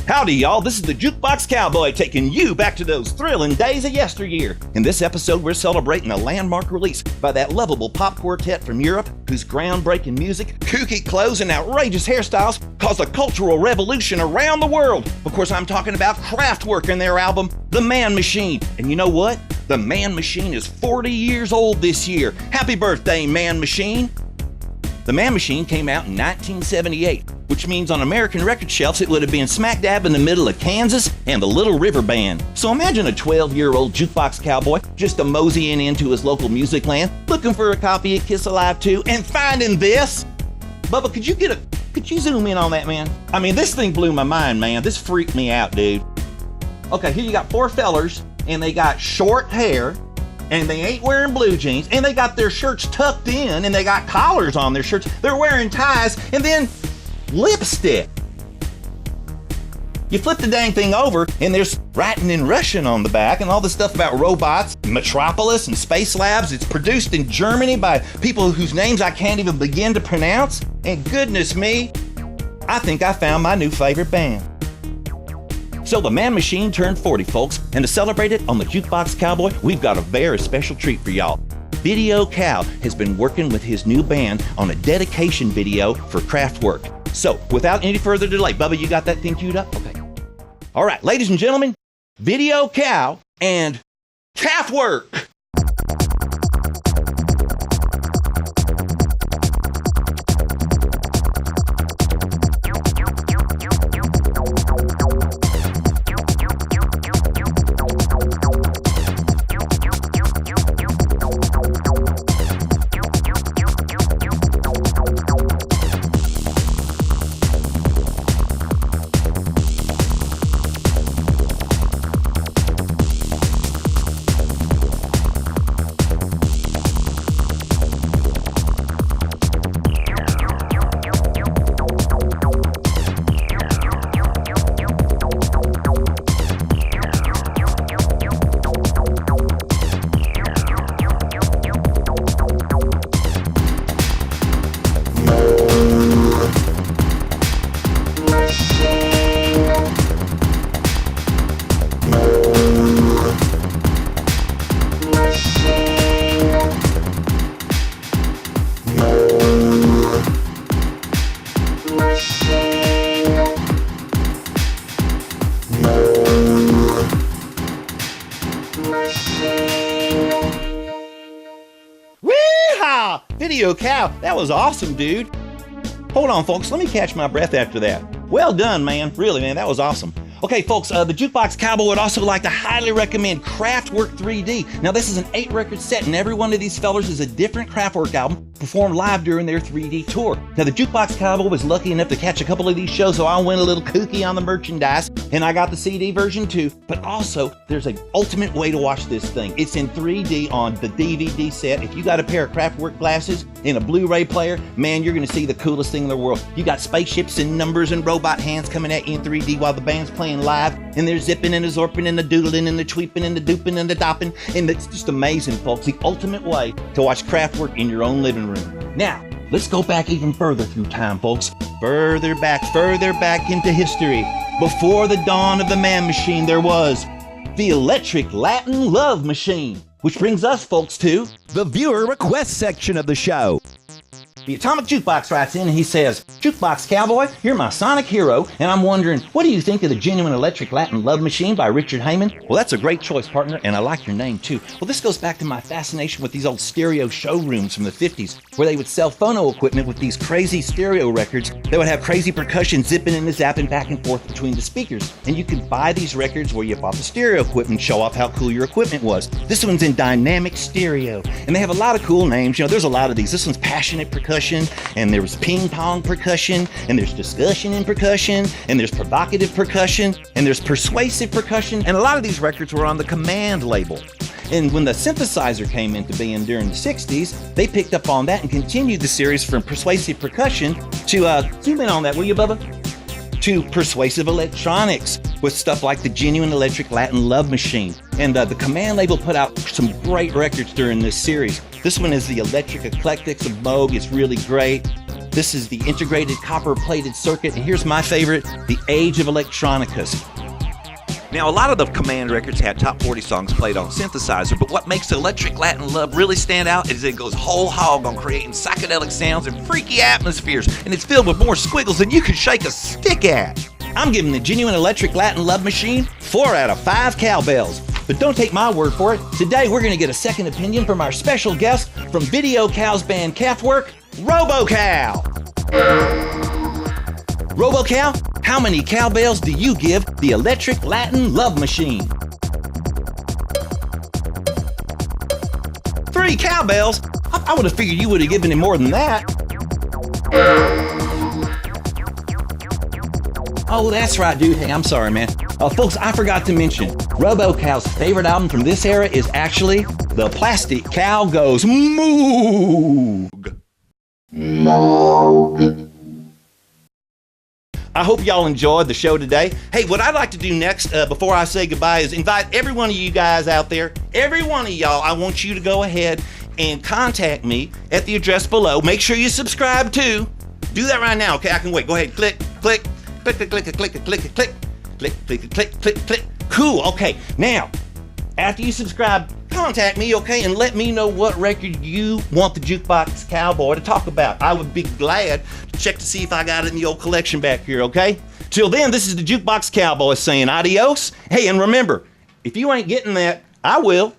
Howdy, y'all. This is the Jukebox Cowboy taking you back to those thrilling days of yesteryear. In this episode, we're celebrating a landmark release by that lovable pop quartet from Europe whose groundbreaking music, kooky clothes, and outrageous hairstyles caused a cultural revolution around the world. Of course, I'm talking about Kraftwerk and their album, The Man Machine. And you know what? The Man Machine is 40 years old this year. Happy birthday, Man Machine. The Man Machine came out in 1978, which means on American record shelves it would have been smack dab in the middle of Kansas and the Little River Band. So imagine a 12-year-old jukebox cowboy just moseying into his local music land, looking for a copy of Kiss Alive 2 and finding this. Bubba, could you zoom in on that, man? I mean, this thing blew my mind, man. This freaked me out, dude. Okay, here you got four fellers, and they got short hair, and they ain't wearing blue jeans, and they got their shirts tucked in, and they got collars on their shirts. They're wearing ties, and then lipstick. You flip the dang thing over, and there's writing in Russian on the back, and all this stuff about robots, Metropolis, and space labs. It's produced in Germany by people whose names I can't even begin to pronounce. And goodness me, I think I found my new favorite band. So the Man Machine turned 40, folks, and to celebrate it on the Jukebox Cowboy, we've got a very special treat for y'all. Video Cow has been working with his new band on a dedication video for Kraftwerk. So, without any further delay, Bubba, you got that thing queued up? Okay. All right, ladies and gentlemen, Video Cow and Calfwerk. Yee-haw! Video Cow, that was awesome, dude. Hold on, folks, let me catch my breath after that. Well done, man. Really, man, that was awesome. Okay, folks, the Jukebox Cowboy would also like to highly recommend Kraftwerk 3D. Now, this is an 8-record set, and every one of these fellers is a different Kraftwerk album performed live during their 3D tour. Now, the Jukebox Cowboy was lucky enough to catch a couple of these shows, so I went a little kooky on the merchandise, and I got the CD version too. But also, there's an ultimate way to watch this thing. It's in 3D on the DVD set. If you got a pair of Kraftwerk glasses and a Blu-ray player, man, you're gonna see the coolest thing in the world. You got spaceships and numbers and robot hands coming at you in 3D while the band's playing live, and they're zipping and the zorping and the doodling and the tweeping and the dooping and the dopping, and it's just amazing, folks. The ultimate way to watch Kraftwerk in your own living room. Now, let's go back even further through time, folks. Further back into history. Before the dawn of the Man Machine, there was the Electric Latin Love Machine. Which brings us, folks, to the viewer request section of the show. The Atomic Jukebox writes in and he says, Jukebox Cowboy, you're my sonic hero, and I'm wondering, what do you think of the Genuine Electric Latin Love Machine by Richard Hayman? Well, that's a great choice, partner, and I like your name, too. Well, this goes back to my fascination with these old stereo showrooms from the 50s, where they would sell phono equipment with these crazy stereo records that would have crazy percussion zipping and zapping back and forth between the speakers. And you could buy these records where you bought the stereo equipment, show off how cool your equipment was. This one's in dynamic stereo, and they have a lot of cool names. You know, there's a lot of these. This one's Passionate Percussion, and there was Ping Pong Percussion, and there's Discussion in Percussion, and there's Provocative Percussion, and there's Persuasive Percussion, and a lot of these records were on the Command label. And when the synthesizer came into being during the 60s, they picked up on that and continued the series from Persuasive Percussion to, zoom in on that, will you, Bubba? To Persuasive Electronics with stuff like the Genuine Electric Latin Love Machine. And the Command label put out some great records during this series. This one is the Electric Eclectics of Moog. It's really great. This is the integrated copper-plated circuit, and here's my favorite, the age of electronicas. Now, a lot of the Command records had top 40 songs played on synthesizer, but what makes Electric Latin Love really stand out is it goes whole hog on creating psychedelic sounds and freaky atmospheres, and it's filled with more squiggles than you can shake a stick at. I'm giving the genuine Electric Latin Love Machine 4 out of 5 cowbells. But don't take my word for it. Today, we're going to get a second opinion from our special guest from Video Cow's band Calfwerk, Robocow. Robocow, how many cowbells do you give the Electric Latin Love Machine? 3 cowbells? I would have figured you would have given him more than that. Oh, that's right, dude. Hey, I'm sorry, man. Folks, I forgot to mention, Robocow's favorite album from this era is actually The Plastic Cow Goes Moog. I hope y'all enjoyed the show today. Hey, what I'd like to do next, before I say goodbye, is invite every one of you guys out there, every one of y'all, I want you to go ahead and contact me at the address below. Make sure you subscribe too. Do that right now, okay? I can wait. Go ahead, click, click, click, click, click, click, click, click, click, click, click, click, click, click. Cool, okay. Now, after you subscribe, contact me, okay, and let me know what record you want the Jukebox Cowboy to talk about. I would be glad to check to see if I got it in the old collection back here, okay? Till then, this is the Jukebox Cowboy saying adios. Hey, and remember, if you ain't getting that, I will.